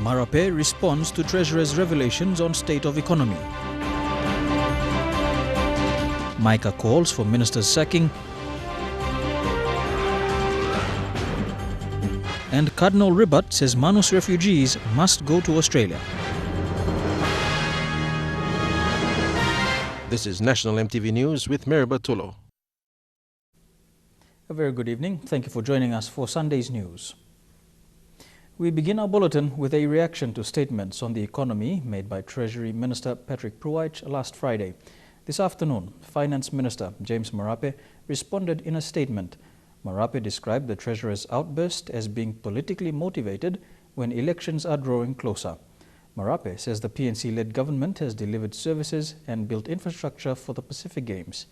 Marape responds to Treasurer's revelations on state of economy. Micah calls for minister's sacking. And Cardinal Ribat says Manus refugees must go to Australia. This is National EMTV News with Marape. A very good evening. Thank you for joining us for Sunday's news. We begin our bulletin with a reaction to statements on the economy made by Treasury Minister Patrick Pruitt last Friday. This afternoon, Finance Minister James Marape responded in a statement. Marape described the Treasurer's outburst as being politically motivated when elections are drawing closer. Marape says the PNC-led government has delivered services and built infrastructure for the Pacific Games.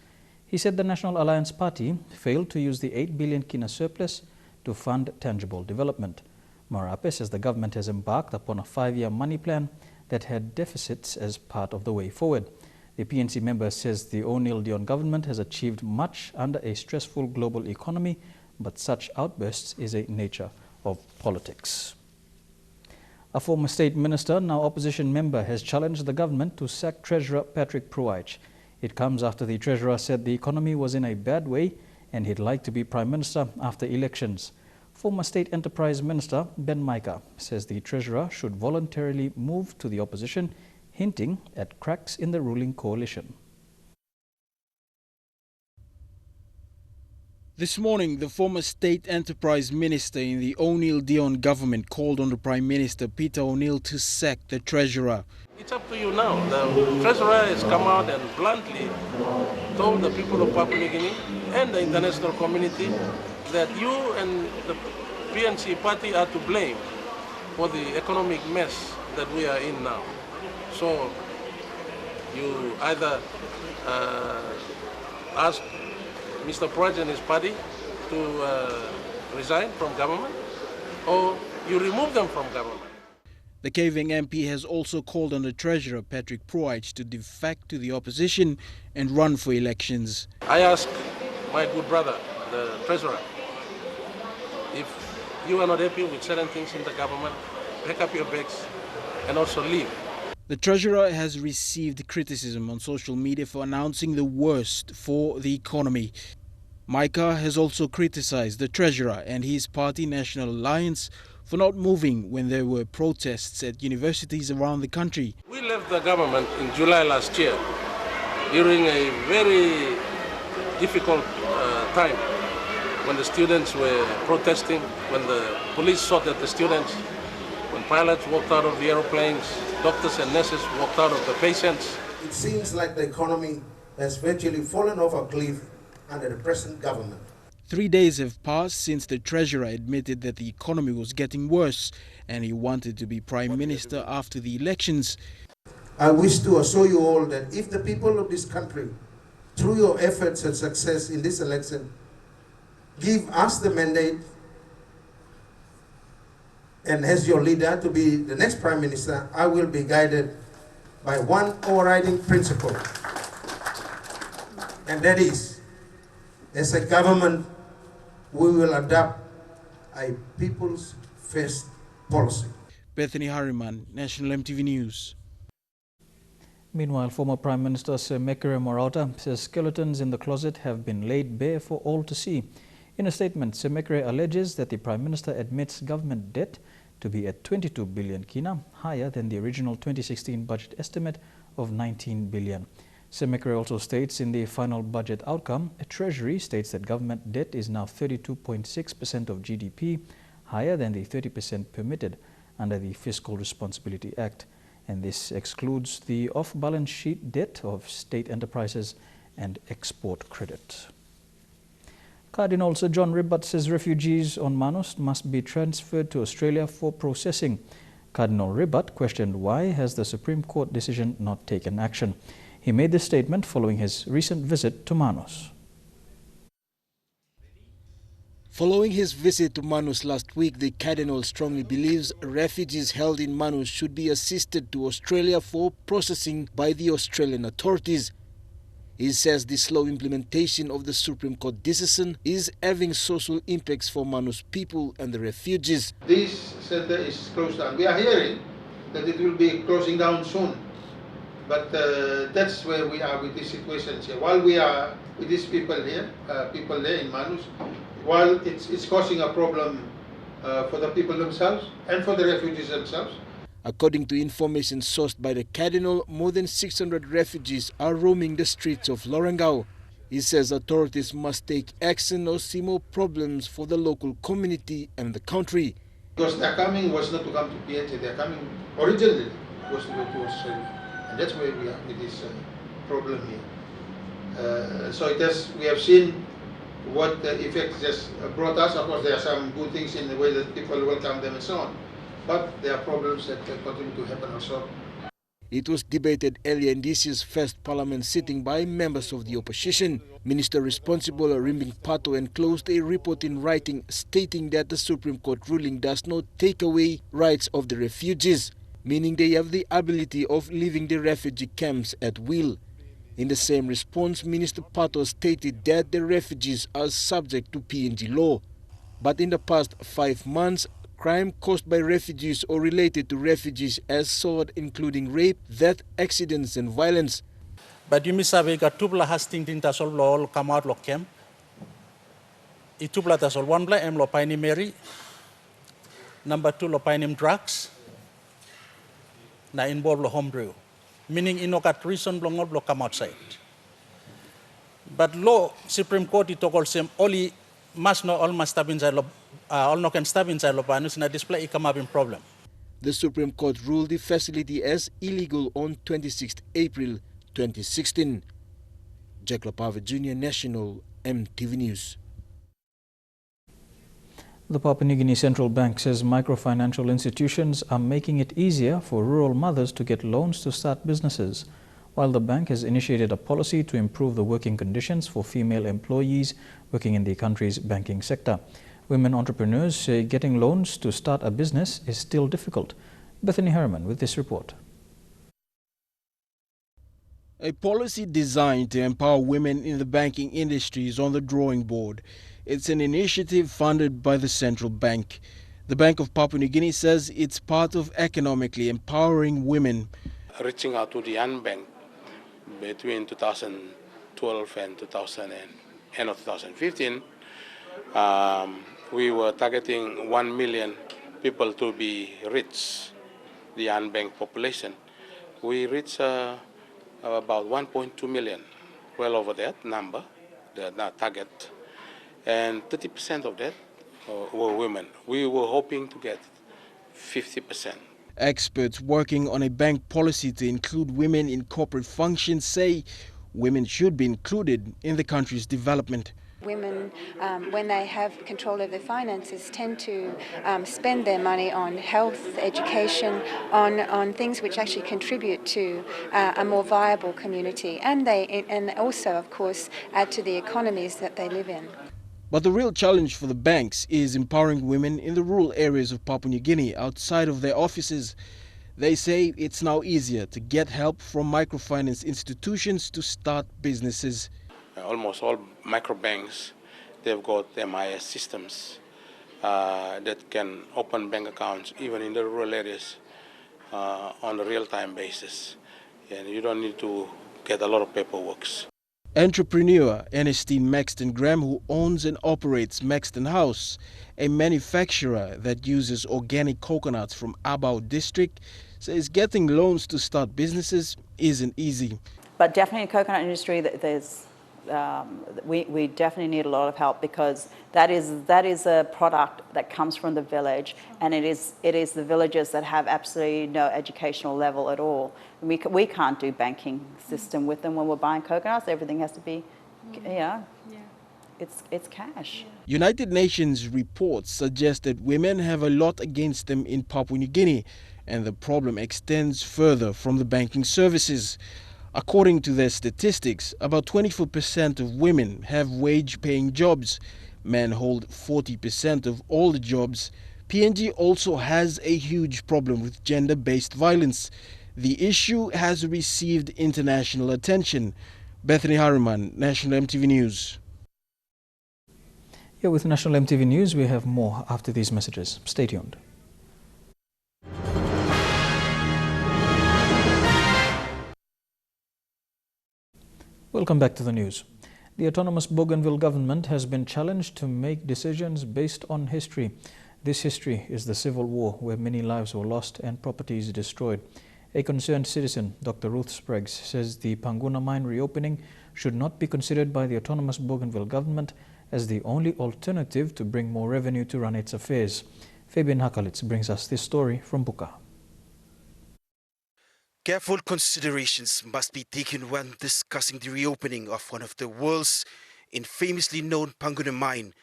He said the National Alliance Party failed to use the 8 billion kina surplus to fund tangible development. Marape says the government has embarked upon a 5-year money plan that had deficits as part of the way forward. The PNC member says the O'Neill-Dion government has achieved much under a stressful global economy, but such outbursts is a nature of politics. A former state minister, now opposition member, has challenged the government to sack Treasurer Patrick Pruitt. It comes after the Treasurer said the economy was in a bad way and he'd like to be Prime Minister after elections. Former State Enterprise Minister Ben Micah says the Treasurer should voluntarily move to the opposition, hinting at cracks in the ruling coalition. This morning, the former State Enterprise Minister in the O'Neill-Dion government called on the Prime Minister Peter O'Neill to sack the Treasurer. It's up to you now. The Treasurer has come out and bluntly told the people of Papua New Guinea and the international community that you and the PNC party are to blame for the economic mess that we are in now. So you either ask Mr. Pruitt and his party to resign from government, or you remove them from government. The Kaveng MP has also called on the Treasurer Patrick Pruitt to defect to the opposition and run for elections. I ask my good brother, the Treasurer, if you are not happy with certain things in the government, pack up your bags and also leave. The Treasurer has received criticism on social media for announcing the worst for the economy. Micah has also criticized the Treasurer and his party National Alliance for not moving when there were protests at universities around the country. We left the government in July last year during a very difficult time when the students were protesting, when the police shot at the students, when pilots walked out of the aeroplanes, doctors and nurses walked out of the patients. It seems like the economy has virtually fallen off a cliff under the present government. 3 days have passed since the Treasurer admitted that the economy was getting worse and he wanted to be Prime Minister after the elections. I wish to assure you all that if the people of this country, through your efforts and success in this election, give us the mandate and as your leader to be the next Prime Minister, I will be guided by one overriding principle. And that is, as a government, we will adopt a people's first policy. Bethany Harriman, National EMTV News. Meanwhile, former Prime Minister Sir Micah says skeletons in the closet have been laid bare for all to see. In a statement, Sir Micah alleges that the Prime Minister admits government debt to be at 22 billion kina, higher than the original 2016 budget estimate of 19 billion. Sir Micah also states in the final budget outcome, Treasury states that government debt is now 32.6% of GDP, higher than the 30% permitted under the Fiscal Responsibility Act. And this excludes the off-balance sheet debt of state enterprises and export credit. Cardinal Sir John Ribat says refugees on Manus must be transferred to Australia for processing. Cardinal Ribat questioned why has the Supreme Court decision not taken action. He made this statement following his recent visit to Manus. Following his visit to Manus last week, the Cardinal strongly believes refugees held in Manus should be assisted to Australia for processing by the Australian authorities. He says the slow implementation of the Supreme Court decision is having social impacts for Manus people and the refugees. This center is closed down. We are hearing that it will be closing down soon. But that's where we are with this situation here. While we are with these people here, people there in Manus, while it's causing a problem for the people themselves and for the refugees themselves. According to information sourced by the Cardinal, more than 600 refugees are roaming the streets of Lorengau. He says authorities must take action or see more problems for the local community and the country. Because their coming was not to come to PNG, their coming originally was to go to Australia. And that's where we are with this problem here. So we have seen what the effects just brought us. Of course, there are some good things in the way that people welcome them and so on. But there are problems that continue to happen also. It was debated earlier in this year's first parliament sitting by members of the opposition. Minister responsible Rimbing Pato enclosed a report in writing stating that the Supreme Court ruling does not take away rights of the refugees, meaning they have the ability of leaving the refugee camps at will. In the same response, Minister Pato stated that the refugees are subject to PNG law. But in the past 5 months, crime caused by refugees or related to refugees has soared, including rape, death, accidents and violence. But you misabi ka tubla hasting tinta sol lo kamar lo camp. Itubla ta sol one bla em lo paini Mary. Number 2 lo paini drugs. Na involve lo homebrew. Meaning inokat reason blongol lo come outside. But law Supreme Court itokol sem only must no all must have inside lo all no can stab inside lo panus na display come up in problem. The Supreme Court ruled the facility as illegal on 26th April 2016. Jack Lapave Jr. National EMTV News. The Papua New Guinea Central Bank says microfinancial institutions are making it easier for rural mothers to get loans to start businesses, while the bank has initiated a policy to improve the working conditions for female employees working in the country's banking sector. Women entrepreneurs say getting loans to start a business is still difficult. Bethany Harriman with this report. A policy designed to empower women in the banking industry is on the drawing board. It's an initiative funded by the central bank. The Bank of Papua New Guinea says it's part of economically empowering women. Reaching out to the unbanked between 2012 and end of 2015, we were targeting 1 million people to be rich, the unbanked population. We reached about 1.2 million, well over that number, that target, and 30% of that were women. We were hoping to get 50%. Experts working on a bank policy to include women in corporate functions say women should be included in the country's development. Women, when they have control of their finances, tend to spend their money on health, education, on things which actually contribute to a more viable community, and also, of course, add to the economies that they live in. But the real challenge for the banks is empowering women in the rural areas of Papua New Guinea outside of their offices. They say it's now easier to get help from microfinance institutions to start businesses. Almost all microbanks, they've got MIS systems that can open bank accounts even in the rural areas on a real-time basis. And you don't need to get a lot of paperwork. Entrepreneur Ernestine Maxton Graham, who owns and operates Maxton House, a manufacturer that uses organic coconuts from Abao district, says getting loans to start businesses isn't easy. But definitely in the coconut industry, we definitely need a lot of help, because that is a product that comes from the village, and it is the villagers that have absolutely no educational level at all. We can't do banking system with them when we're buying coconuts. Everything has to be, it's cash. United Nations reports suggest that women have a lot against them in Papua New Guinea, and the problem extends further from the banking services. According to their statistics, about 24% of women have wage-paying jobs. Men hold 40% of all the jobs. PNG also has a huge problem with gender-based violence. The issue has received international attention. Bethany Harriman, National EMTV News. Here with National EMTV News, we have more after these messages. Stay tuned. Welcome back to the news. The autonomous Bougainville government has been challenged to make decisions based on history. This history is the civil war where many lives were lost and properties destroyed. A concerned citizen, Dr. Ruth Spriggs, says the Panguna mine reopening should not be considered by the autonomous Bougainville government as the only alternative to bring more revenue to run its affairs. Fabian Hakalitz brings us this story from Buka. Careful considerations must be taken when discussing the reopening of one of the world's infamously known Panguna mine.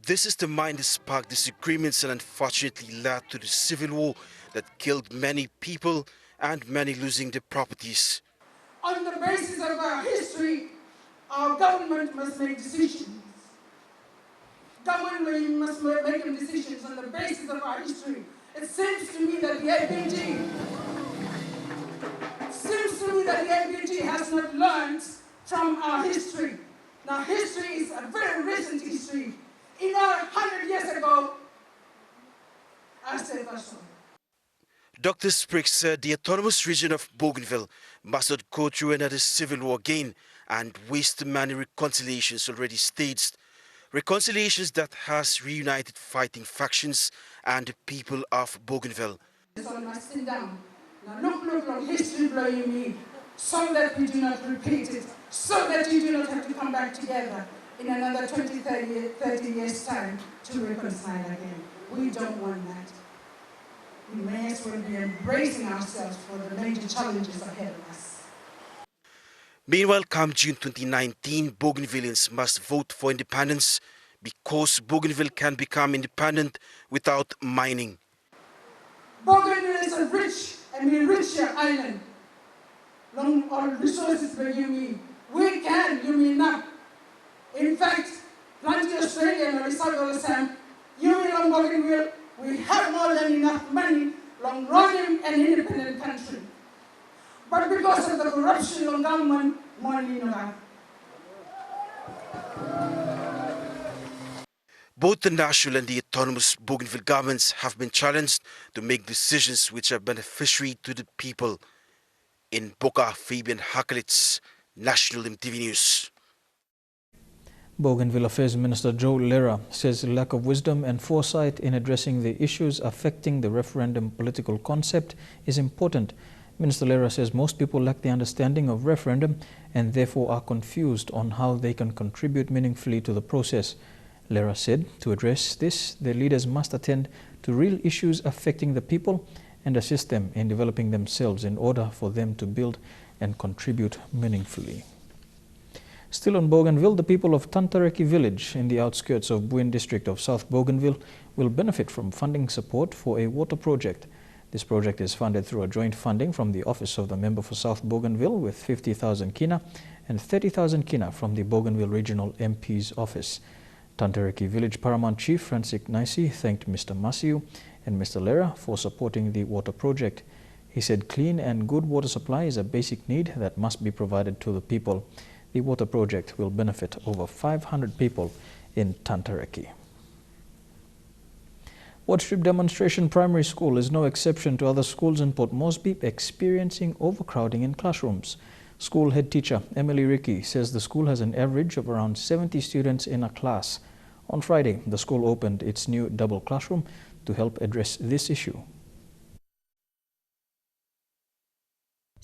This is the mine that sparked disagreements and unfortunately led to the civil war that killed many people and many losing their properties. On the basis of our history, our government must make decisions. Government must make decisions on the basis of our history. It seems to me that the APG has not learned from our history. Now, history is a very recent history. 100 years ago, I said so. Dr. Spriggs said the autonomous region of Bougainville must not go through another civil war again and waste the many reconciliations already staged. Reconciliations that has reunited fighting factions and the people of Bougainville. So I must sit down. Now look, history blowing me, so that we do not repeat it, so that you do not have to come back together in another 20, 30 years' time to reconcile again. We don't want that. We may as well be embracing ourselves for the major challenges ahead of us. Meanwhile, come June 2019, Bougainvillians must vote for independence because Bougainville can become independent without mining. Bougainville is a rich and richer island. Long all resources where you mean. We can, you mean not. In fact, Plenty Australia and Risago Sam, you mean on Bougainville, we have more than enough money long running an independent country. But because of the corruption of government, money no. Both the national and the autonomous Bougainville governments have been challenged to make decisions which are beneficiary to the people. In Boca, Fabian Hakalitz, National EMTV News. Bougainville Affairs Minister Joe Lera says lack of wisdom and foresight in addressing the issues affecting the referendum political concept is important. Minister Lera says most people lack the understanding of referendum and therefore are confused on how they can contribute meaningfully to the process. Lera said to address this, the leaders must attend to real issues affecting the people and assist them in developing themselves in order for them to build and contribute meaningfully. Still on Bougainville, the people of Tantareki village in the outskirts of Buin district of South Bougainville will benefit from funding support for a water project. This project is funded through a joint funding from the Office of the Member for South Bougainville with 50,000 kina and 30,000 kina from the Bougainville Regional MP's office. Tantareki Village Paramount Chief Francis Naisi thanked Mr. Masiu and Mr. Lera for supporting the water project. He said clean and good water supply is a basic need that must be provided to the people. The water project will benefit over 500 people in Tantareki. Worship Demonstration Primary School is no exception to other schools in Port Moresby experiencing overcrowding in classrooms. School head teacher Emily Ricky says the school has an average of around 70 students in a class. On Friday, the school opened its new double classroom to help address this issue.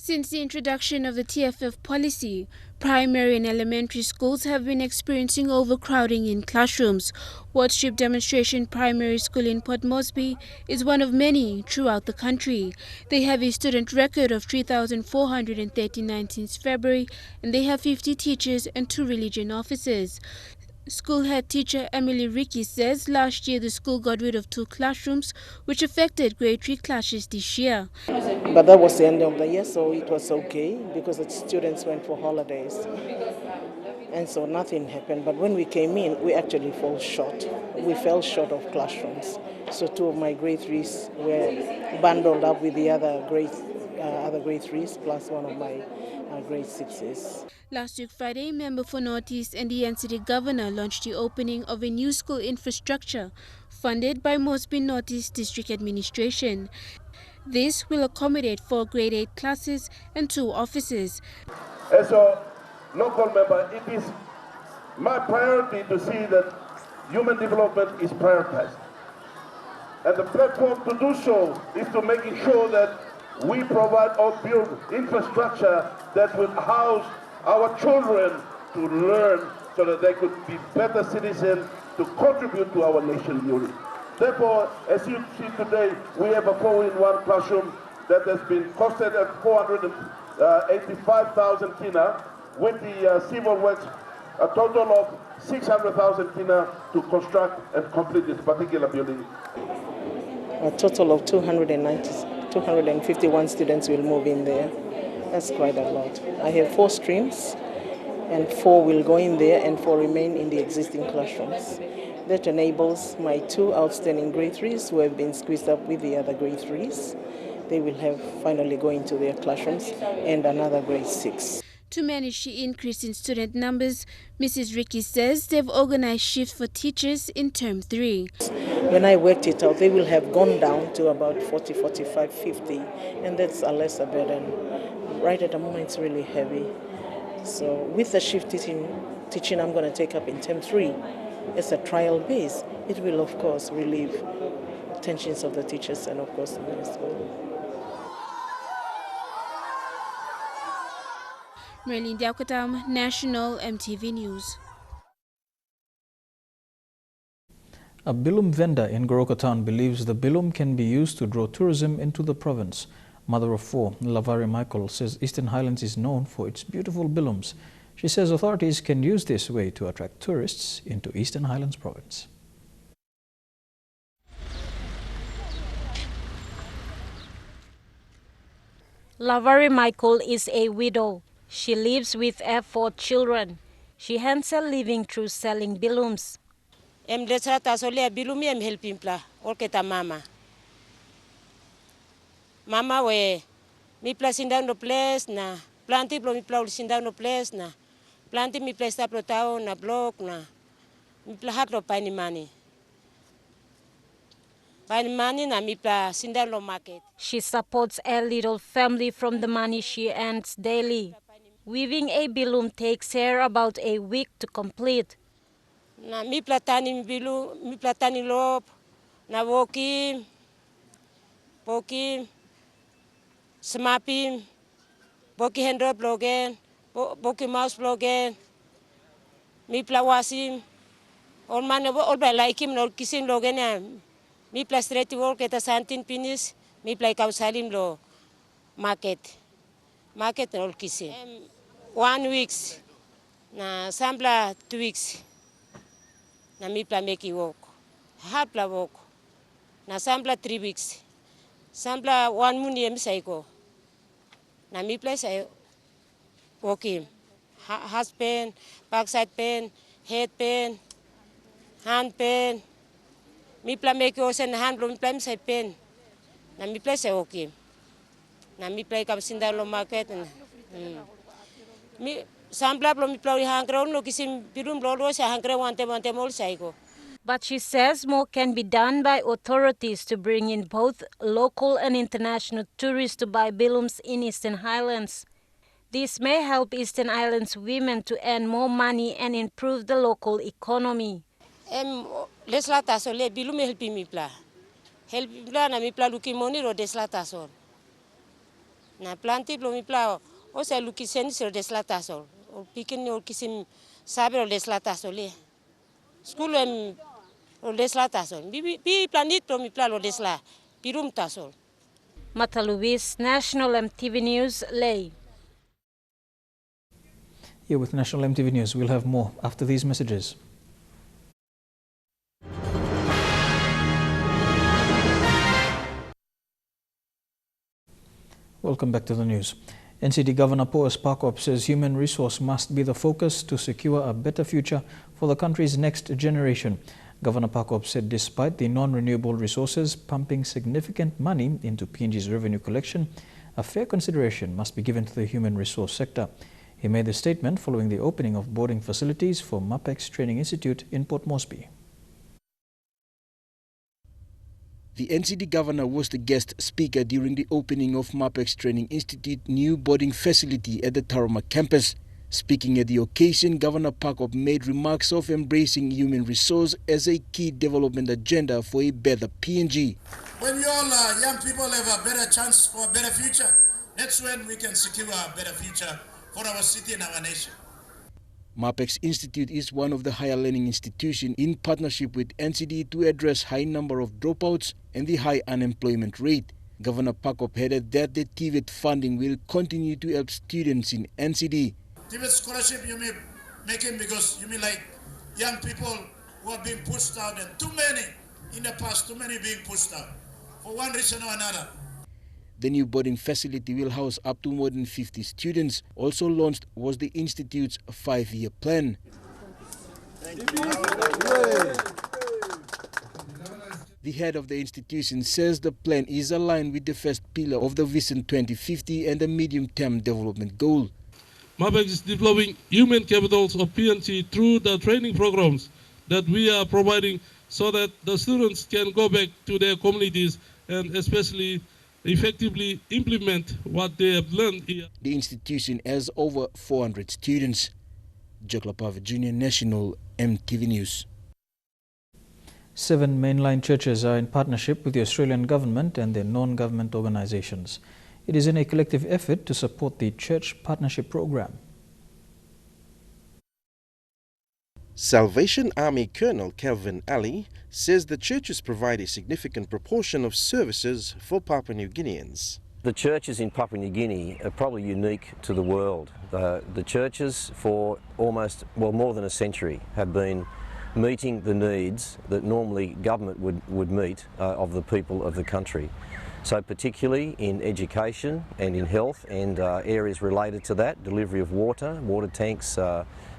Since the introduction of the TFF policy, primary and elementary schools have been experiencing overcrowding in classrooms. Worship Demonstration Primary School in Port Moresby is one of many throughout the country. They have a student record of 3,439 since February, and they have 50 teachers and 2 religion officers. School head teacher Emily Ricky says last year the school got rid of 2 classrooms, which affected grade 3 classes this year. But that was the end of the year, so it was okay because the students went for holidays. And so nothing happened. But when we came in, we actually fell short. We fell short of classrooms. So 2 of my grade 3s were bundled up with the other grade 3s plus 1 of my grade 6s. Last week Friday, member for Northeast and the NCT governor launched the opening of a new school infrastructure funded by Mosby Northeast District Administration. This will accommodate 4 grade 8 classes and 2 offices. As a local member, it is my priority to see that human development is prioritized. And the platform to do so is to making sure that we provide or build infrastructure that will house our children to learn so that they could be better citizens to contribute to our nation unity. Therefore, as you see today, we have a 4-in-1 classroom that has been costed at 485,000 kina, with the civil works a total of 600,000 kina to construct and complete this particular building. A total of 251 students will move in there. That's quite a lot. I have 4 streams, and 4 will go in there and 4 remain in the existing classrooms. That enables my 2 outstanding grade 3s who have been squeezed up with the other grade 3s. They will have finally go into their classrooms, and another grade 6. To manage the increase in student numbers, Mrs. Ricky says they've organized shifts for teachers in term 3. When I worked it out, they will have gone down to about 40, 45, 50, and that's a lesser burden. Right at the moment, it's really heavy. So with the shift teaching I'm going to take up in term 3, as a trial base, it will of course relieve tensions of the teachers and of course the municipal. Merlin Diaukatam, National EMTV News. A bilum vendor in Goroka Town believes the bilum can be used to draw tourism into the province. Mother of 4, Lavari Michael, says Eastern Highlands is known for its beautiful bilums. She says authorities can use this way to attract tourists into Eastern Highlands province. Lavari Michael is a widow. She lives with her 4 children. She earns her living through selling bilums. Em desrata solia bilumi em helping pla orketa mama. Mama we mi pla sinda no place na planti plo mi pla sinda no place na planti mi pla sta protao na block na mi pla hatlo pani mani. Pani mani na mi pla sinda no market. She supports her little family from the money she earns daily. Weaving a bilum takes her about a week to complete. Na mi platani bilu, mi platani lop, na wokim, smapim, boki hendo blogen, boki mouse blogen, mi plawasim, on mane ol ba laikim no kisin logen ya, mi plastreti work eta santin pinis, mi play kausalim lo market no kisin. 1 week, na sambla 2 weeks. Na mi pla make work. Hard pla work. Na sambla 3 weeks. Sambla 1 month em saiko. Na mi pla say working. Has pain, backside pain, head pain, hand pain. Mi pla make osen hand lo mi pla say pain. Na mi pla say working. Na mi pla kam sinda lo market. Mi sambla lo mi pla hangre no kisim birum lo sa hangre wante mol saiko. But she says more can be done by authorities to bring in both local and international tourists to buy bilums in Eastern Highlands. This may help Eastern Highlands women to earn more money and improve the local economy. Leslata so le bilum helpi mi pla. Helpi pla na mi pla luki moni ro deslata so. Na planti plo mi pla o sa luki sen so deslata so. O pikin o kisim sabe ro deslata so le. School em o deslata so. Bi planit plo mi pla lo desla. Pirum tasol. Mata Luis, National EMTV News, Ley. Here with National EMTV News, we'll have more after these messages. Welcome back to the news. NCD Governor Paul Sparkop says human resource must be the focus to secure a better future for the country's next generation. Governor Sparkop said despite the non-renewable resources pumping significant money into PNG's revenue collection, a fair consideration must be given to the human resource sector. He made the statement following the opening of boarding facilities for Mape's Training Institute in Port Moresby. The NCD governor was the guest speaker during the opening of Mape's Training Institute new boarding facility at the Taruma campus. Speaking at the occasion, Governor Sparkop made remarks of embracing human resource as a key development agenda for a better PNG. When we all young people have a better chance for a better future, that's when we can secure a better future for our city and our nation. Mape's Institute is one of the higher learning institutions in partnership with NCD to address high number of dropouts and the high unemployment rate. Governor Sparkop added that the TVET funding will continue to help students in NCD. TVET scholarship you may make it because you mean like young people who are being pushed out, and too many in the past, too many being pushed out for one reason or another. The new boarding facility will house up to more than 50 students. Also launched was the Institute's 5-year plan. The head of the institution says the plan is aligned with the first pillar of the Vision 2050 and the medium-term development goal. Mape is developing human capitals of PNG through the training programs that we are providing so that the students can go back to their communities and especially effectively implement what they have learned here. The institution has over 400 students. Joklapava Junior National, EMTV News. 7 mainline churches are in partnership with the Australian government and their non-government organisations. It is in a collective effort to support the Church Partnership Program. Salvation Army Colonel Kelvin Ali says the churches provide a significant proportion of services for Papua New Guineans. The churches in Papua New Guinea are probably unique to the world. The churches for almost, well, more than a century have been meeting the needs that normally government would meet of the people of the country. So particularly in education and in health and areas related to that, delivery of water tanks,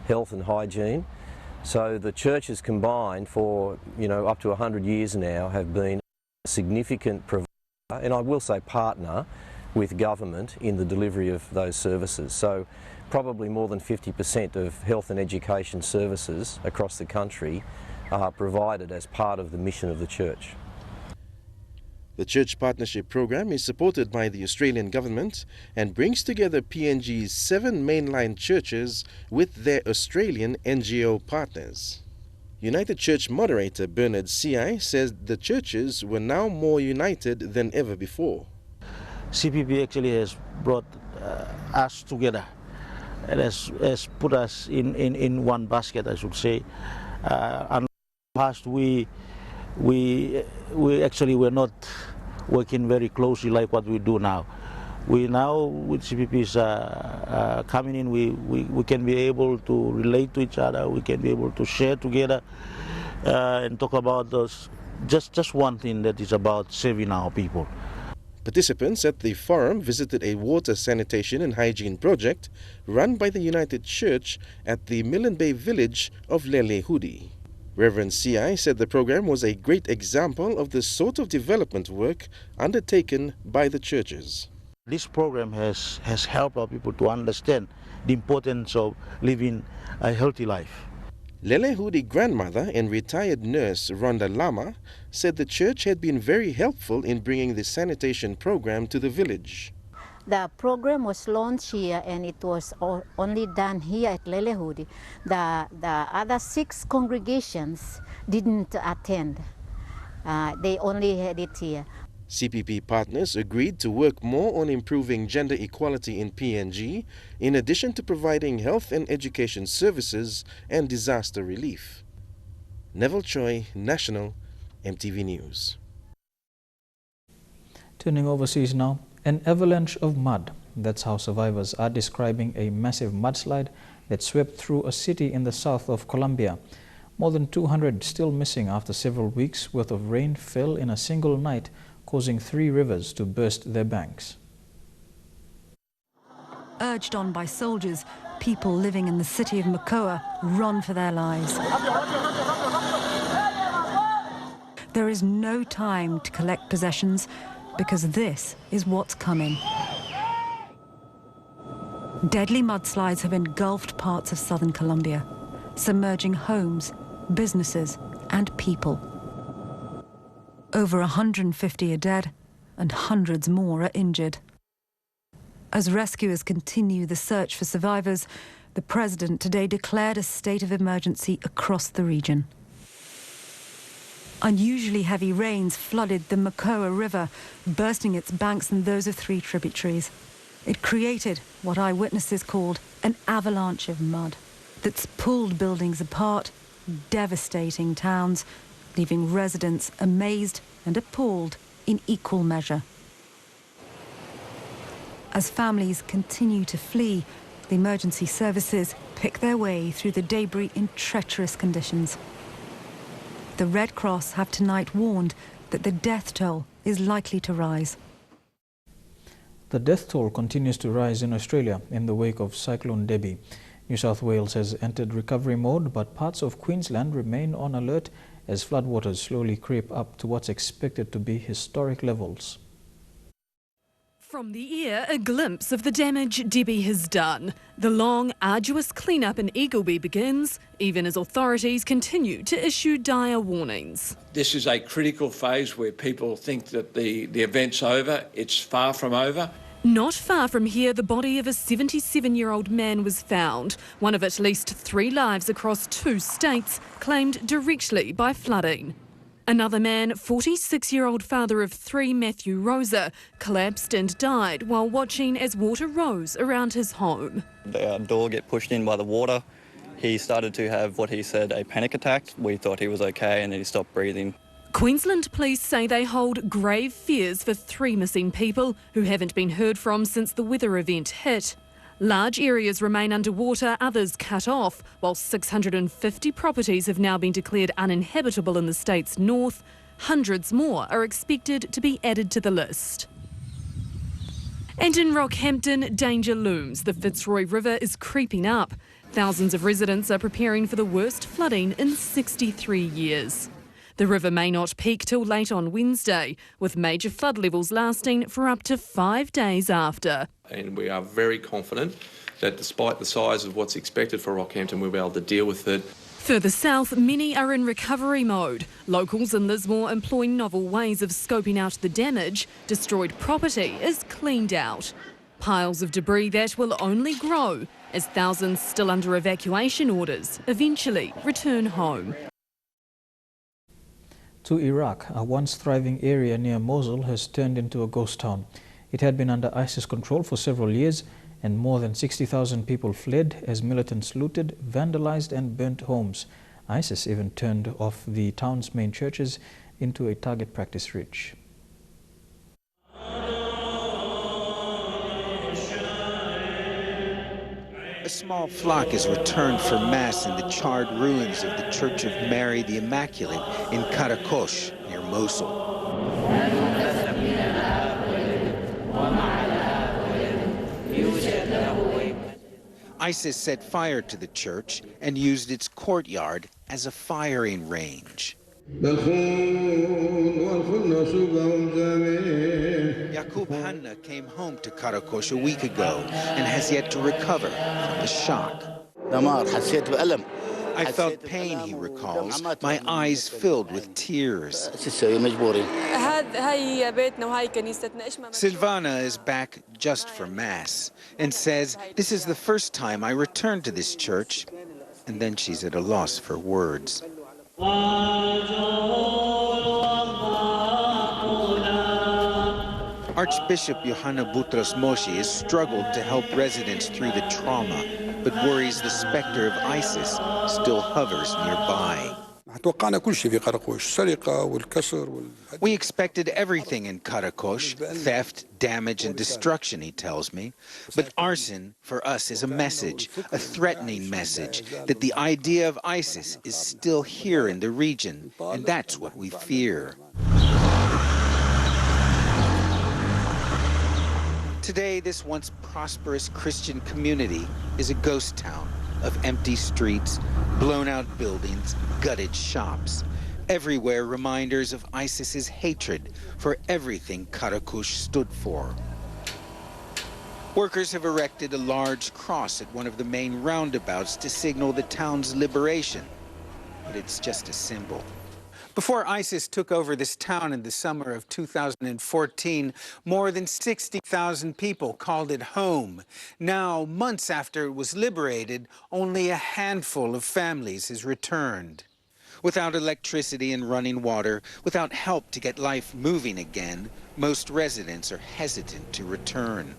health and hygiene. So the churches combined for, up to 100 years now have been a significant provider, and I will say partner, with government in the delivery of those services. So probably more than 50% of health and education services across the country are provided as part of the mission of the church. The Church Partnership Program is supported by the Australian government and brings together PNG's 7 mainline churches with their Australian NGO partners. United Church moderator Bernard CI says the churches were now more united than ever before. CPP actually has brought us together and has put us in one basket, I should say. And in the past we actually were not working very closely like what we do now. We now, with CPPs coming in, we can be able to relate to each other, we can be able to share together and talk about those, just one thing, that is about saving our people. Participants at the forum visited a water sanitation and hygiene project run by the United Church at the Millen Bay village of Lele Hudi. Reverend CI said the program was a great example of the sort of development work undertaken by the churches. This program has helped our people to understand the importance of living a healthy life. Lele Hudi grandmother and retired nurse Rhonda Lama said the church had been very helpful in bringing the sanitation program to the village. The program was launched here and it was only done here at Lele Hudi. The other 6 congregations didn't attend. They only had it here. CPP partners agreed to work more on improving gender equality in PNG, in addition to providing health and education services and disaster relief. Neville Choi, National, EMTV News. Turning overseas now, an avalanche of mud. That's how survivors are describing a massive mudslide that swept through a city in the south of Colombia. More than 200 still missing after several weeks' worth of rain fell in a single night, causing 3 rivers to burst their banks. Urged on by soldiers, people living in the city of Mikoa run for their lives. There is no time to collect possessions because this is what's coming. Deadly mudslides have engulfed parts of southern Colombia, submerging homes, businesses, and people. Over 150 are dead and hundreds more are injured. As rescuers continue the search for survivors, the president today declared a state of emergency across the region. Unusually heavy rains flooded the Mikoa River, bursting its banks and those of 3 tributaries. It created what eyewitnesses called an avalanche of mud that's pulled buildings apart, devastating towns, leaving residents amazed and appalled in equal measure. As families continue to flee, the emergency services pick their way through the debris in treacherous conditions. The Red Cross have tonight warned that the death toll is likely to rise. The death toll continues to rise in Australia in the wake of Cyclone Debbie. New South Wales has entered recovery mode, but parts of Queensland remain on alert as floodwaters slowly creep up to what's expected to be historic levels. From the air, a glimpse of the damage Debbie has done. The long, arduous clean-up in Eagleby begins, even as authorities continue to issue dire warnings. This is a critical phase where people think that the event's over. It's far from over. Not far from here, the body of a 77-year-old man was found, one of at least 3 lives across 2 states claimed directly by flooding. Another man, 46-year-old father of 3, Matthew Rosa, collapsed and died while watching as water rose around his home. The door get pushed in by the water. He started to have what he said a panic attack. We thought he was okay and then he stopped breathing. Queensland police say they hold grave fears for 3 missing people who haven't been heard from since the weather event hit. Large areas remain underwater, others cut off, while 650 properties have now been declared uninhabitable in the state's north. Hundreds more are expected to be added to the list. And in Rockhampton, danger looms. The Fitzroy River is creeping up. Thousands of residents are preparing for the worst flooding in 63 years. The river may not peak till late on Wednesday, with major flood levels lasting for up to 5 days after. And we are very confident that despite the size of what's expected for Rockhampton, we'll be able to deal with it. Further south, many are in recovery mode. Locals in Lismore employ novel ways of scoping out the damage. Destroyed property is cleaned out. Piles of debris that will only grow as thousands still under evacuation orders eventually return home. To Iraq, a once thriving area near Mosul has turned into a ghost town. It had been under ISIS control for several years, and more than 60,000 people fled as militants looted, vandalized and burnt homes. ISIS even turned off the town's main churches into a target practice ridge. A small flock is returned for Mass in the charred ruins of the Church of Mary the Immaculate in Karakosh, near Mosul. ISIS set fire to the church and used its courtyard as a firing range. Yaqub Hanna came home to Karakosh a week ago and has yet to recover from the shock. I felt pain, he recalls, my eyes filled with tears. Silvana is back just for Mass and says this is the first time I returned to this church, and then she's at a loss for words. Archbishop Johanna Boutros Moshe has struggled to help residents through the trauma, but worries the specter of ISIS still hovers nearby. We expected everything in Karakosh, theft, damage, and destruction, he tells me. But arson, for us, is a message, a threatening message, that the idea of ISIS is still here in the region, and that's what we fear. Today, this once prosperous Christian community is a ghost town of empty streets, blown-out buildings, gutted shops. Everywhere reminders of ISIS's hatred for everything Karakush stood for. Workers have erected a large cross at one of the main roundabouts to signal the town's liberation, but it's just a symbol. Before ISIS took over this town in the summer of 2014, more than 60,000 people called it home. Now, months after it was liberated, only a handful of families has returned. Without electricity and running water, without help to get life moving again, most residents are hesitant to return.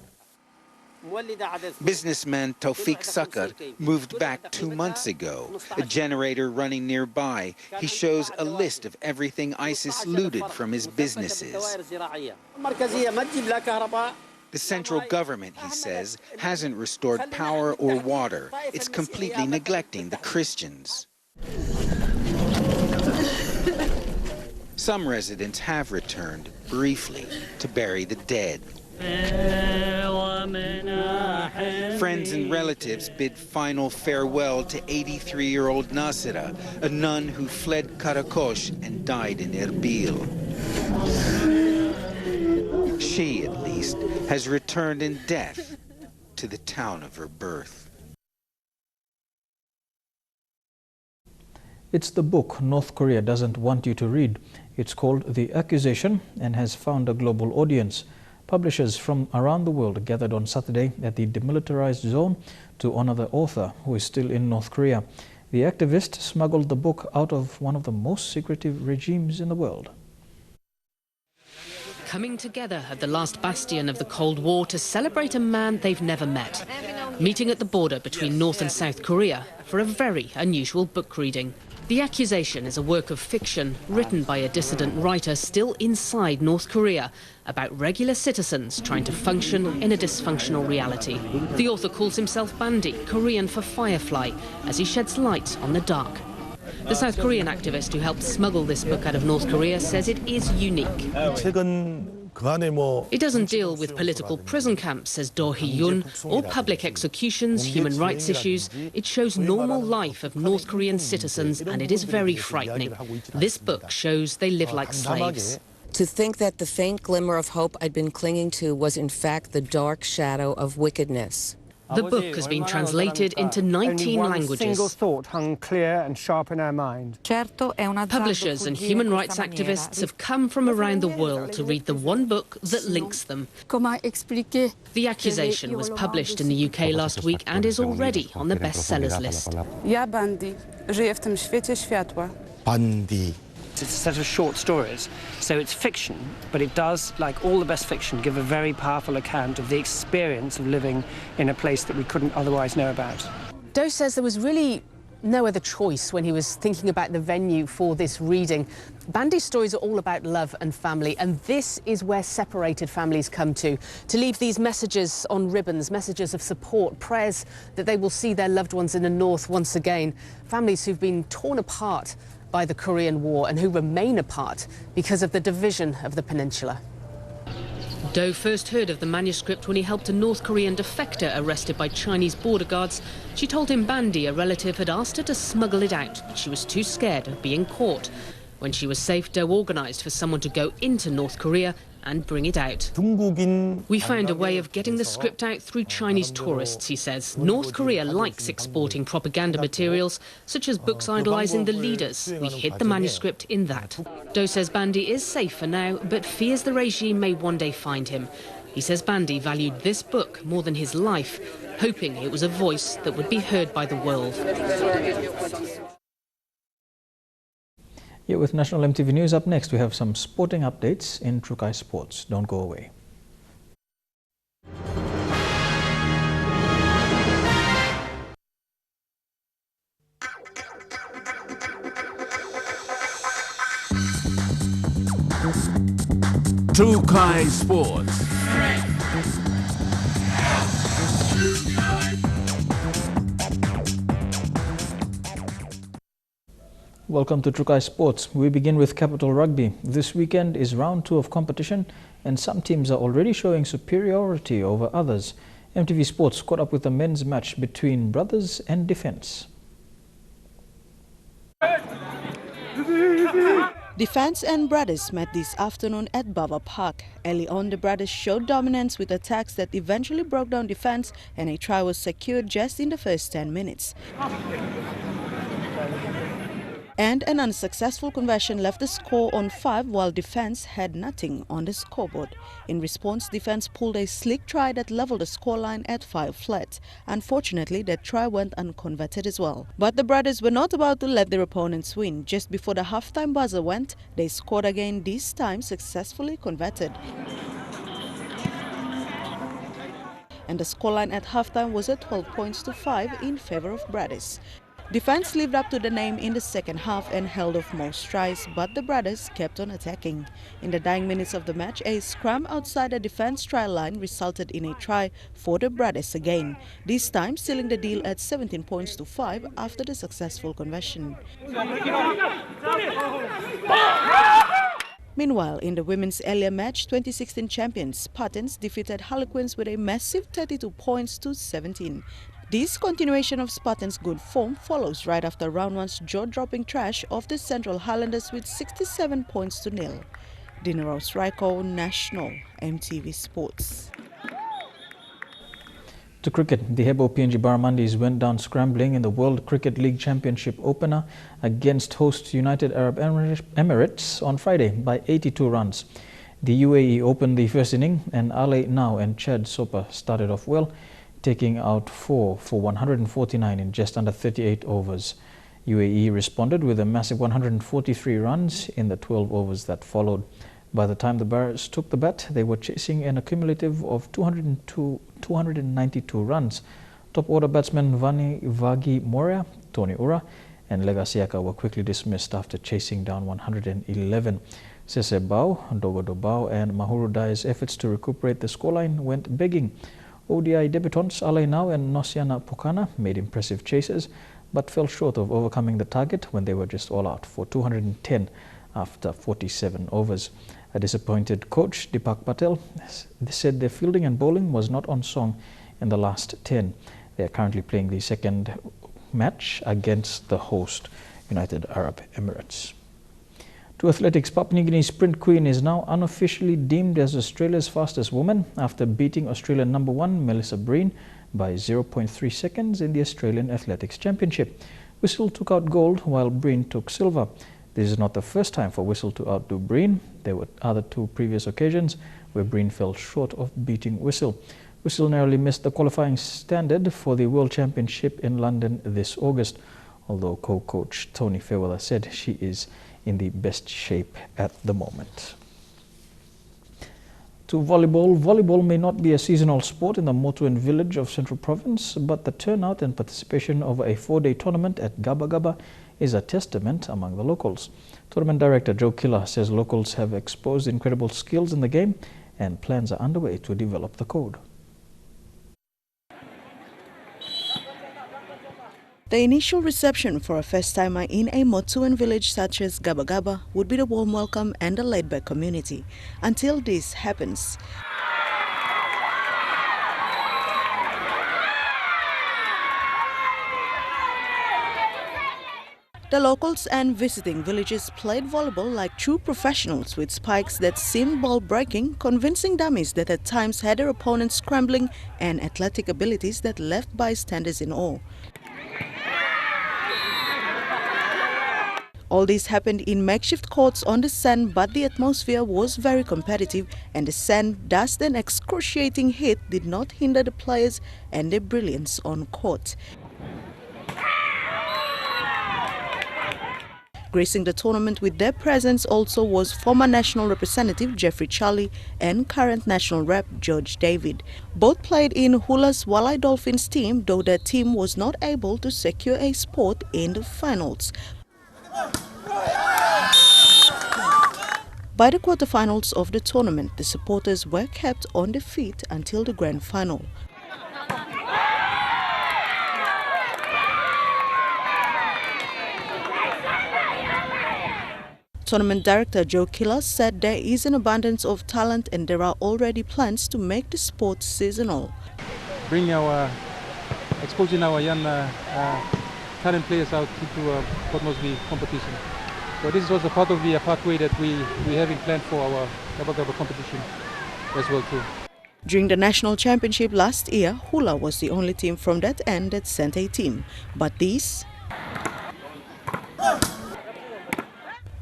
Businessman Tawfiq Sakar moved back 2 months ago. A generator running nearby, he shows a list of everything ISIS looted from his businesses. The central government, he says, hasn't restored power or water. It's completely neglecting the Christians. Some residents have returned, briefly, to bury the dead. Friends and relatives bid final farewell to 83-year-old Nasira, a nun who fled Karakosh and died in Erbil. She, at least, has returned in death to the town of her birth. It's the book North Korea doesn't want you to read. It's called The Accusation and has found a global audience. Publishers from around the world gathered on Saturday at the demilitarized zone to honor the author, who is still in North Korea. The activist smuggled the book out of one of the most secretive regimes in the world. Coming together at the last bastion of the Cold War to celebrate a man they've never met. Meeting at the border between North and South Korea for a very unusual book reading. The Accusation is a work of fiction written by a dissident writer still inside North Korea about regular citizens trying to function in a dysfunctional reality. The author calls himself Bandi, Korean for firefly, as he sheds light on the dark. The South Korean activist who helped smuggle this book out of North Korea says it is unique. It doesn't deal with political prison camps, says Do Hee-yoon, or public executions, human rights issues. It shows normal life of North Korean citizens, and it is very frightening. This book shows they live like slaves. To think that the faint glimmer of hope I'd been clinging to was in fact the dark shadow of wickedness. The book has been translated into 19 languages. Single thought hung clear and sharp in our mind. Publishers and human rights activists have come from around the world to read the one book that links them. The Accusation was published in the UK last week and is already on the bestsellers list. Ja, Bandi, żyję w tym świecie światła. Bandi. It's a set of short stories, so it's fiction, but it does, like all the best fiction, give a very powerful account of the experience of living in a place that we couldn't otherwise know about. Do says there was really no other choice when he was thinking about the venue for this reading. Bandi's stories are all about love and family, and this is where separated families come to leave these messages on ribbons, messages of support, prayers that they will see their loved ones in the north once again, families who've been torn apart by the Korean War and who remain apart because of the division of the peninsula. Do first heard of the manuscript when he helped a North Korean defector arrested by Chinese border guards. She told him Bandi, a relative, had asked her to smuggle it out, but she was too scared of being caught. When she was safe, Do organised for someone to go into North Korea and bring it out. We found a way of getting the script out through Chinese tourists, he says. North Korea likes exporting propaganda materials, such as books idolising the leaders. We hid the manuscript in that. Do says Bandi is safe for now, but fears the regime may one day find him. He says Bandi valued this book more than his life, hoping it was a voice that would be heard by the world. Here with National EMTV News. Up next, we have some sporting updates in Trukai Sports. Don't go away. Trukai Sports. Welcome to Trukai Sports. We begin with Capital Rugby. This weekend is round 2 of competition and some teams are already showing superiority over others. EMTV Sports caught up with the men's match between Brothers and Defence. Defence and Brothers met this afternoon at Baba Park. Early on, the Brothers showed dominance with attacks that eventually broke down Defence, and a try was secured just in the first 10 minutes. And an unsuccessful conversion left the score on 5 while Defence had nothing on the scoreboard. In response, Defence pulled a slick try that leveled the scoreline at 5 flat. Unfortunately, that try went unconverted as well. But the Brothers were not about to let their opponents win. Just before the halftime buzzer went, they scored again, this time successfully converted. And the scoreline at halftime was at 12 points to 5 in favour of Brothers. Defence lived up to the name in the second half and held off most tries, but the Brothers kept on attacking. In the dying minutes of the match, a scrum outside the Defence try line resulted in a try for the Brothers again, this time sealing the deal at 17 points to 5 after the successful conversion. Meanwhile, in the women's earlier match, 2016 champions Spartans defeated Harlequins with a massive 32 points to 17. This continuation of Spartans' good form follows right after round one's jaw-dropping trash of the Central Highlanders with 67 points to 0. Dinarose Raiko, National, EMTV Sports. To cricket, the Hebo PNG Barramundis went down scrambling in the World Cricket League Championship opener against host United Arab Emirates on Friday by 82 runs. The UAE opened the first inning and Ale Now and Chad Soper started off well, taking out 4 for 149 in just under 38 overs. UAE responded with a massive 143 runs in the 12 overs that followed. By the time the Barras took the bat, they were chasing an accumulative of 292 runs. Top order batsmen Vagi Moria, Tony Ura and Legasiaka were quickly dismissed after chasing down 111. Sese Bao, Dogodo Bao and Mahuru Dai's efforts to recuperate the scoreline went begging. ODI debutants Ale Now and Nosiana Pukana made impressive chases but fell short of overcoming the target when they were just all out for 210 after 47 overs. A disappointed coach, Deepak Patel, said their fielding and bowling was not on song in the last 10. They are currently playing the second match against the host, United Arab Emirates. To athletics, Papua New Guinea's sprint queen is now unofficially deemed as Australia's fastest woman after beating Australian number 1 Melissa Breen by 0.3 seconds in the Australian Athletics Championship. Whistle took out gold while Breen took silver. This is not the first time for Whistle to outdo Breen. There were other 2 previous occasions where Breen fell short of beating Whistle. Whistle narrowly missed the qualifying standard for the World Championship in London this August, although co-coach Tony Fairweather said she is in the best shape at the moment. To volleyball. Volleyball may not be a seasonal sport in the Motuan village of Central Province, but the turnout and participation over a 4-day tournament at Gaba Gaba is a testament among the locals. Tournament director Joe Killer says locals have exposed incredible skills in the game and plans are underway to develop the code. The initial reception for a first-timer in a Motuan village such as Gaba Gaba would be the warm welcome and the laid-back community. Until this happens, the locals and visiting villagers played volleyball like true professionals with spikes that seemed ball-breaking, convincing dummies that at times had their opponents scrambling, and athletic abilities that left bystanders in awe. All this happened in makeshift courts on the sand, but the atmosphere was very competitive and the sand, dust and excruciating heat did not hinder the players and their brilliance on court. Gracing the tournament with their presence also was former national representative Jeffrey Charlie and current national rep George David. Both played in Hula's Wallai Dolphins team, though their team was not able to secure a spot in the finals. By the quarterfinals of the tournament, the supporters were kept on their feet until the grand final. Tournament Director Joe Killer said there is an abundance of talent and there are already plans to make the sport seasonal. Exposing our young talent players out into Port Moresby competition. So this was a part of the pathway that we have in plan for our Gabba competition as well too. During the national championship last year, Hula was the only team from that end that sent a team. But these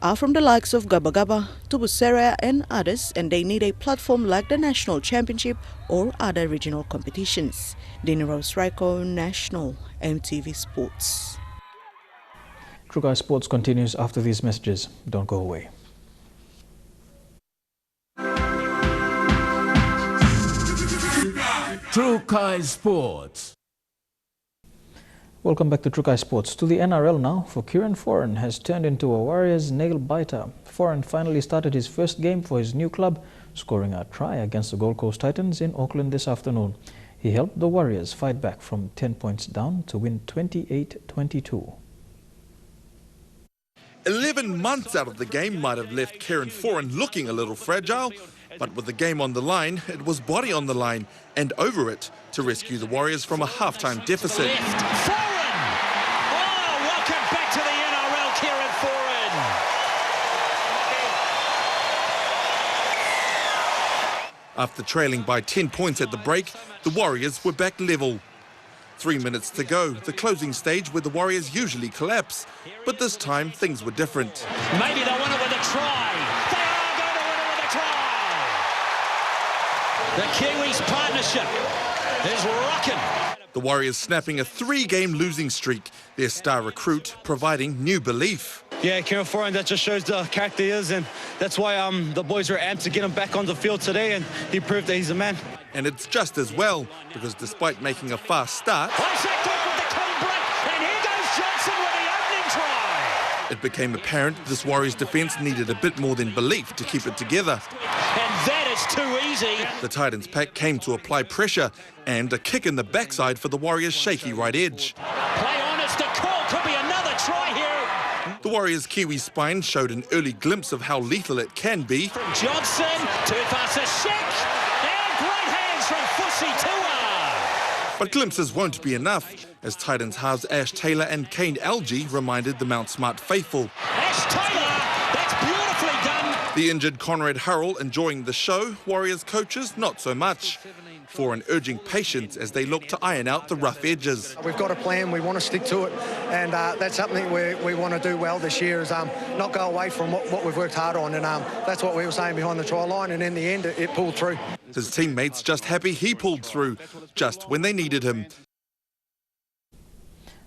are from the likes of Gabba Gabba, Tubusera and others, and they need a platform like the national championship or other regional competitions. Dini Rose Raiko, National EMTV Sports. True Guy Sports continues after these messages. Don't go away. True Guy Sports. Welcome back to True Guy Sports. To the NRL now, for Kieran Foran has turned into a Warriors nail-biter. Foran finally started his first game for his new club, scoring a try against the Gold Coast Titans in Auckland this afternoon. He helped the Warriors fight back from 10 points down to win 28-22. 11 months out of the game might have left Kieran Foran looking a little fragile, but with the game on the line, it was body on the line and over it to rescue the Warriors from a half-time deficit. Welcome back to the NRL, Kieran Foran. After trailing by 10 points at the break, the Warriors were back level. 3 minutes to go, the closing stage where the Warriors usually collapse. But this time, things were different. Maybe they'll win it with a try. They are going to win it with a try. The Kiwis partnership is rocking. The Warriors snapping a 3-game losing streak, their star recruit providing new belief. Yeah, Kieran Foran, that just shows the character he is, and that's why the boys are amped to get him back on the field today, and he proved that he's a man. And it's just as well, because despite making a fast start, it became apparent this Warriors defence needed a bit more than belief to keep it together. And that is too easy. The Titans pack came to apply pressure and a kick in the backside for the Warriors' shaky right edge. Play honest, a call, could be another try here. The Warriors' Kiwi spine showed an early glimpse of how lethal it can be. From Johnson, too fast a Sheck, and great hands from Fusi Tua. But glimpses won't be enough, as Titans halves Ash Taylor and Kane Algie reminded the Mount Smart faithful. Ash Taylor, that's beautifully done. The injured Conrad Hurrell enjoying the show, Warriors coaches not so much. Foran urging patience as they look to iron out the rough edges. We've got a plan, we want to stick to it, and that's something we want to do well this year, is not go away from what we've worked hard on, and that's what we were saying behind the try line, and in the end it pulled through. His teammates just happy he pulled through, just when they needed him.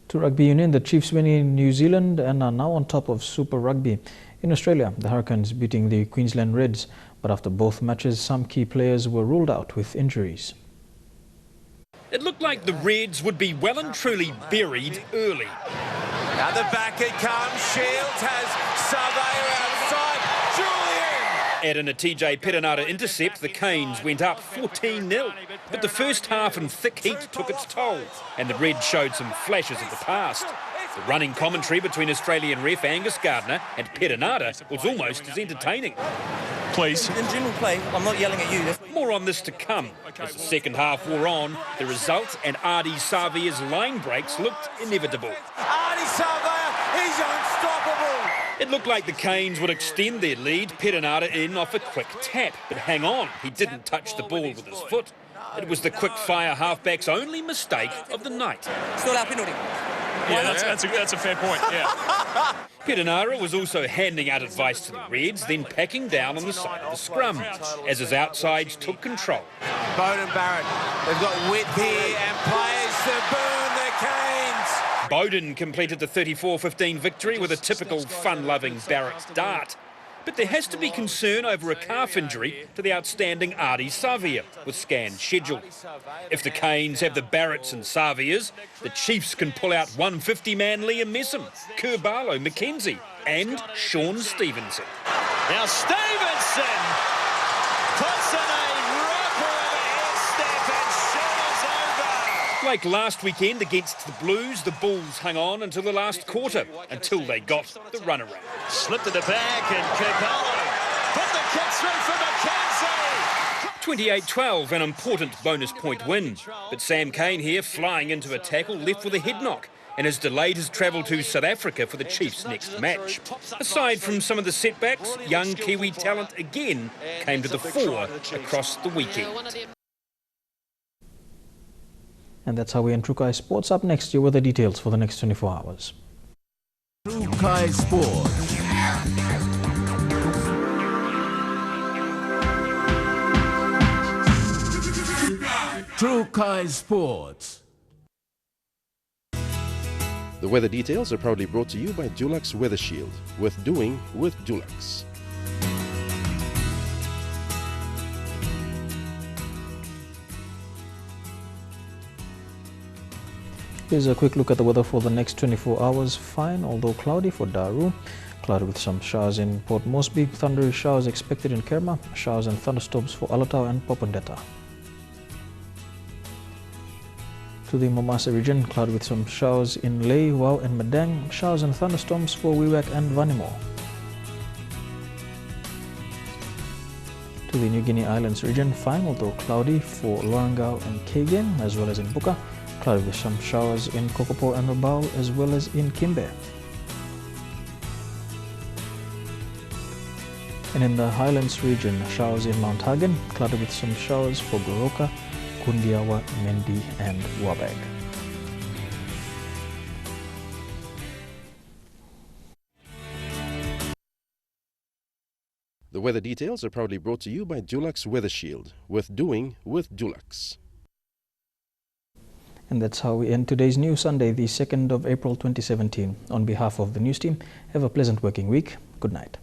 To Rugby Union, the Chiefs win in New Zealand and are now on top of Super Rugby. In Australia, the Hurricanes beating the Queensland Reds, but after both matches, some key players were ruled out with injuries. It looked like the Reds would be well and truly buried early. At the back it comes, Shields has Surveyor outside, Julian! Add in a TJ Perenara intercept, the Canes went up 14-0. But the first half in thick heat took its toll, and the Reds showed some flashes of the past. The running commentary between Australian ref Angus Gardner and Perenara was almost as entertaining. Please. In general play, I'm not yelling at you. More on this to come. As the second half wore on, the result and Ardie Savia's line breaks looked inevitable. Ardie Savia, he's unstoppable! It looked like the Canes would extend their lead, Perenara in off a quick tap. But hang on, he didn't touch the ball with his foot. It was the quick-fire halfback's only mistake of the night. Still our penalty. Yeah, that's a fair point, yeah. Perenara was also handing out advice to the Reds, then packing down on the side of the scrum, as his outsides took control. Bowden Barrett, they've got width here and players to burn the Canes. Bowden completed the 34-15 victory with a typical fun-loving Barrett dart. But there has to be concern over a calf injury to the outstanding Ardie Savia with scanned schedule. If the Canes have the Barretts and Savias, the Chiefs can pull out 150-man Liam Messam, Kurbalo McKenzie and Sean Stevenson. Now Stevenson puts in a ripper of a head step and shoulders over. like last weekend against the Blues, the Bulls hung on until the last quarter, until they got the runaround. Slipped in the back and Cabello put the kick through for McKenzie. 28-12, an important bonus point win. But Sam Cane here, flying into a tackle, left with a head knock and has delayed his travel to South Africa for the Chiefs' next match. Aside from some of the setbacks, young Kiwi talent again came to the fore across the weekend. And that's how we end True Kai Sports. Up next, your weather details for the next 24 hours. True Kai Sports. True Kai Sports. The weather details are proudly brought to you by Dulux Weather Shield. Worth doing with Dulux. Here's a quick look at the weather for the next 24 hours. Fine, although cloudy for Daru. Cloudy with some showers in Port Moresby. Thundery showers expected in Kerma. Showers and thunderstorms for Alatau and Popondetta. To the Momasa region, cloudy with some showers in Lae, Wau and Madang. Showers and thunderstorms for Wewak and Vanimo. To the New Guinea Islands region, fine, although cloudy for Lorengau and Kagan, as well as in Buka. Cloudy with some showers in Kokopo and Rabaul, as well as in Kimbe. And in the Highlands region, showers in Mount Hagen, cloudy with some showers for Goroka, Kundiawa, Mendi and Wabag. The weather details are proudly brought to you by Dulux Weather Shield. Worth doing with Dulux. And that's how we end today's news, Sunday, the 2nd of April 2017. On behalf of the news team, have a pleasant working week. Good night.